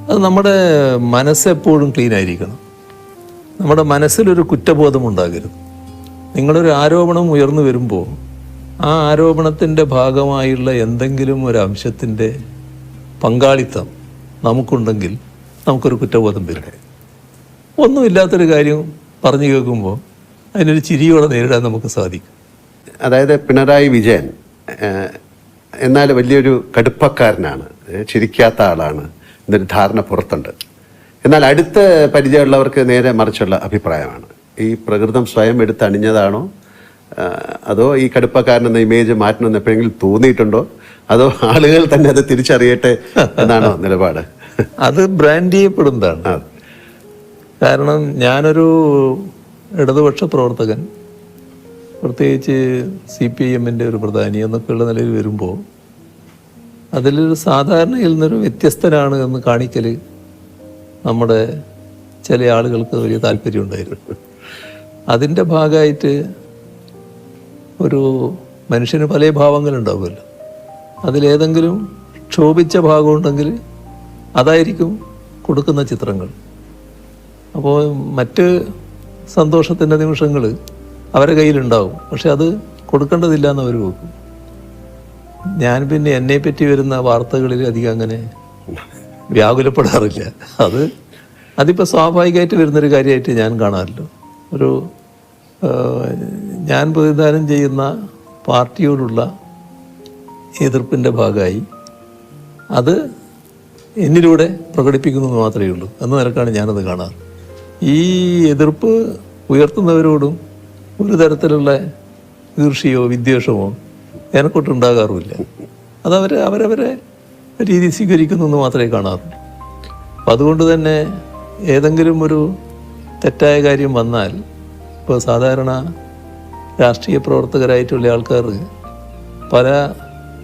അത് നമ്മുടെ മനസ്സെപ്പോഴും ക്ലീൻ ആയിരിക്കണം. നമ്മുടെ മനസ്സിലൊരു കുറ്റബോധം ഉണ്ടാകരുത്. നിങ്ങളൊരു ആരോപണം ഉയർന്നു വരുമ്പോൾ ആ ആരോപണത്തിൻ്റെ ഭാഗമായുള്ള എന്തെങ്കിലും ഒരു അംശത്തിൻ്റെ പങ്കാളിത്തം നമുക്കുണ്ടെങ്കിൽ നമുക്കൊരു കുറ്റബോധം വരും. ഒന്നുമില്ലാത്തൊരു കാര്യം പറഞ്ഞു കേൾക്കുമ്പോൾ അതിനൊരു ചിരിയോടെ നേരിടാൻ നമുക്ക് സാധിക്കും. അതായത് പിണറായി വിജയൻ എന്നാൽ വലിയൊരു കടുപ്പക്കാരനാണ്, ചിരിക്കാത്ത ആളാണ് എന്നൊരു ധാരണ പുറത്തുണ്ട്. എന്നാൽ അടുത്ത പരിചയമുള്ളവർക്ക് നേരെ മറിച്ചുള്ള അഭിപ്രായമാണ്. ഈ പ്രകൃതം സ്വയം എടുത്തണിഞ്ഞതാണോ, അതോ ഈ കടുപ്പക്കാരനെന്ന ഇമേജ് മാറ്റണമെന്ന് എപ്പോഴെങ്കിലും തോന്നിയിട്ടുണ്ടോ, അതോ ആളുകൾ തന്നെ അത് തിരിച്ചറിയട്ടെ എന്നാണോ നിലപാട്? അത് ബ്രാൻഡ് ചെയ്യപ്പെടുന്നതാണ്. കാരണം ഞാനൊരു ഇടതുപക്ഷ പ്രവർത്തകൻ, പ്രത്യേകിച്ച് CPIM-ൻ്റെ ഒരു പ്രധാനി എന്നൊക്കെയുള്ള നിലയിൽ വരുമ്പോൾ അതിലൊരു സാധാരണയിൽ നിന്നൊരു വ്യത്യസ്തനാണ് എന്ന് കാണിക്കൽ നമ്മുടെ ചില ആളുകൾക്ക് വലിയ താല്പര്യമുണ്ടായിരുന്നു. അതിൻ്റെ ഭാഗമായിട്ട് ഒരു മനുഷ്യന് പല ഭാവങ്ങളുണ്ടാവുമല്ലോ, അതിലേതെങ്കിലും ക്ഷോഭിച്ച ഭാഗമുണ്ടെങ്കിൽ അതായിരിക്കും കൊടുക്കുന്ന ചിത്രങ്ങൾ. അപ്പോൾ മറ്റ് സന്തോഷത്തിൻ്റെ നിമിഷങ്ങൾ അവരുടെ കയ്യിലുണ്ടാവും, പക്ഷെ അത് കൊടുക്കേണ്ടതില്ല എന്ന് അവർ നോക്കും. ഞാൻ പിന്നെ എന്നെപ്പറ്റി വരുന്ന വാർത്തകളിൽ അധികം അങ്ങനെ വ്യാകുലപ്പെടാറില്ല. അതിപ്പോൾ സ്വാഭാവികമായിട്ട് വരുന്നൊരു കാര്യമായിട്ട് ഞാൻ കാണാമല്ലോ. ഞാൻ പ്രതിദാനം ചെയ്യുന്ന പാർട്ടിയോടുള്ള എതിർപ്പിൻ്റെ ഭാഗമായി അത് എന്നിലൂടെ പ്രകടിപ്പിക്കുന്നത് മാത്രമേ ഉള്ളൂ എന്ന നിലക്കാണ് ഞാനത് കാണാറ്. ഈ എതിർപ്പ് ഉയർത്തുന്നവരോടും ഒരു തരത്തിലുള്ള ഈർഷ്യയോ വിദ്വേഷമോ എനക്കൊട്ടുണ്ടാകാറുമില്ല. അവരവരെ രീതി സ്വീകരിക്കുന്നു എന്ന് മാത്രമേ കാണാറുള്ളൂ. അപ്പം അതുകൊണ്ട് തന്നെ ഏതെങ്കിലും ഒരു തെറ്റായ കാര്യം വന്നാൽ, ഇപ്പോൾ സാധാരണ രാഷ്ട്രീയ പ്രവർത്തകരായിട്ടുള്ള ആൾക്കാർ പല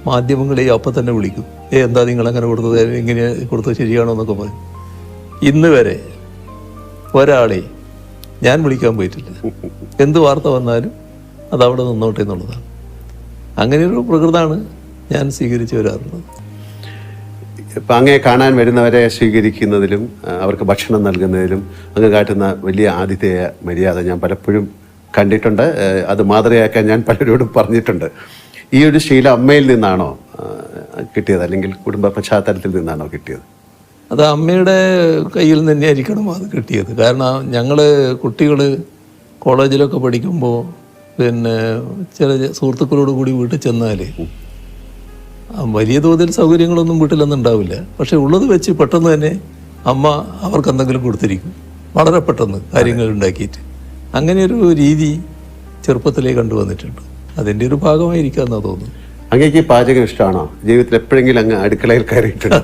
മാധ്യമങ്ങളെയും അപ്പം തന്നെ വിളിക്കും. എന്താ നിങ്ങളങ്ങനെ കൊടുത്തത്, ഇങ്ങനെ കൊടുത്തത് ശരിയാണോ എന്നൊക്കെ പറയും. ഇന്ന് വരെ ഒരാളെ ഞാൻ വിളിക്കാൻ പോയിട്ടില്ല. എന്ത് വാർത്ത വന്നാലും അതവിടെ നിന്നോട്ടെ എന്നുള്ളതാണ്. അങ്ങനെയൊരു പ്രകൃതമാണ് ഞാൻ സ്വീകരിച്ചു വരാറുള്ളത്. ഇപ്പം അങ്ങേ കാണാൻ വരുന്നവരെ സ്വീകരിക്കുന്നതിലും അവർക്ക് ഭക്ഷണം നൽകുന്നതിലും അങ്ങ് കാട്ടുന്ന വലിയ ആതിഥേയ മര്യാദ ഞാൻ പലപ്പോഴും കണ്ടിട്ടുണ്ട്. അത് മാതൃകയാക്കാൻ ഞാൻ പലരോടും പറഞ്ഞിട്ടുണ്ട്. ഈ ഒരു ശീലം അമ്മയിൽ നിന്നാണോ കിട്ടിയത്, അല്ലെങ്കിൽ കുടുംബ പശ്ചാത്തലത്തിൽ നിന്നാണോ കിട്ടിയത്? അത് അമ്മയുടെ കയ്യിൽ നിന്ന് തന്നെയായിരിക്കണം അത് കിട്ടിയത്. കാരണം ഞങ്ങൾ കുട്ടികൾ കോളേജിലൊക്കെ പഠിക്കുമ്പോൾ പിന്നെ ചില സുഹൃത്തുക്കളോട് കൂടി വീട്ടിൽ ചെന്നാൽ വലിയ തോതിൽ സൗകര്യങ്ങളൊന്നും വീട്ടിലൊന്നും ഉണ്ടാവില്ല. പക്ഷെ ഉള്ളത് വെച്ച് പെട്ടെന്ന് തന്നെ അമ്മ അവർക്ക് എന്തെങ്കിലും കൊടുത്തിരിക്കും, വളരെ പെട്ടെന്ന് കാര്യങ്ങൾ ഉണ്ടാക്കിയിട്ട്. അങ്ങനെയൊരു രീതി ചെറുപ്പത്തിലേ കണ്ടുവന്നിട്ടുണ്ട്. അതിൻ്റെ ഒരു ഭാഗമായിരിക്കാമെന്നാണ് തോന്നുന്നു. അങ്ങേക്ക് പാചകം ഇഷ്ടമാണോ? ജീവിതത്തിൽ എപ്പോഴെങ്കിലും അങ്ങ് അടുക്കളയിൽ കയറിയിട്ടുണ്ടോ?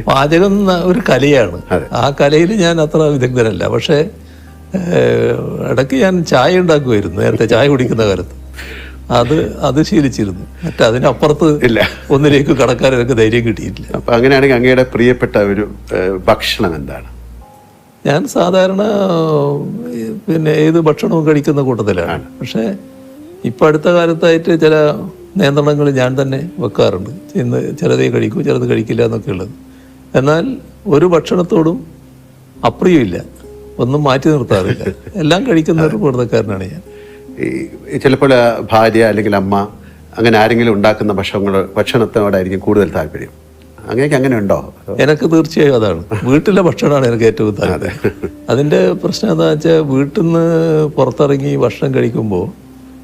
പാചകം ഒരു കലയാണ്. ആ കലയിൽ ഞാൻ അത്ര വിദഗ്ധനല്ല. പക്ഷേ ഇടയ്ക്ക് ഞാൻ ചായ ഉണ്ടാക്കുമായിരുന്നു. നേരത്തെ ചായ കുടിക്കുന്ന കാലത്ത് അത് ശീലിച്ചിരുന്നു. അതിനപ്പുറത്ത് ഇല്ല, ഒന്നിലേക്ക് കടക്കാൻ എനിക്ക് ധൈര്യം കിട്ടിയിട്ടില്ല. അപ്പം അങ്ങനെയാണെങ്കിൽ അങ്ങയുടെ പ്രിയപ്പെട്ട ഒരു ഭക്ഷണം എന്താണ്? ഞാൻ സാധാരണ പിന്നെ ഏത് ഭക്ഷണവും കഴിക്കുന്ന കൂട്ടത്തിലാണ്. പക്ഷേ ഇപ്പം അടുത്ത കാലത്തായിട്ട് ചില നിയന്ത്രണങ്ങൾ ഞാൻ തന്നെ വെക്കാറുണ്ട്. ഇന്ന് ചിലതേ കഴിക്കൂ, ചിലത് കഴിക്കില്ല എന്നൊക്കെ ഉള്ളത്. എന്നാൽ ഒരു ഭക്ഷണത്തോടും അപ്രിയമില്ല, ഒന്നും മാറ്റി നിർത്താറില്ല. എല്ലാം കഴിക്കുന്ന ഒരു കൂട്ടക്കാരനാണ് ഞാൻ. ചിലപ്പോൾ ഭാര്യ അല്ലെങ്കിൽ അമ്മ അങ്ങനെ ആരെങ്കിലും ഉണ്ടാക്കുന്ന ഭക്ഷണത്തോടായിരിക്കും കൂടുതൽ താല്പര്യം. അങ്ങനെ ഉണ്ടോ? എനിക്ക് തീർച്ചയായും അതാണ്. വീട്ടിലെ ഭക്ഷണമാണ് എനിക്ക് ഏറ്റവും താല്പര്യം. അതിൻ്റെ പ്രശ്നം എന്താണെന്ന് വെച്ചാൽ, വീട്ടിൽ നിന്ന് പുറത്തിറങ്ങി ഭക്ഷണം കഴിക്കുമ്പോൾ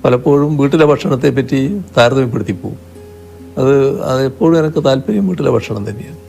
പലപ്പോഴും വീട്ടിലെ ഭക്ഷണത്തെ പറ്റി താരതമ്യപ്പെടുത്തി പോകും. അത് എപ്പോഴും എനിക്ക് താല്പര്യം വീട്ടിലെ ഭക്ഷണം തന്നെയാണ്.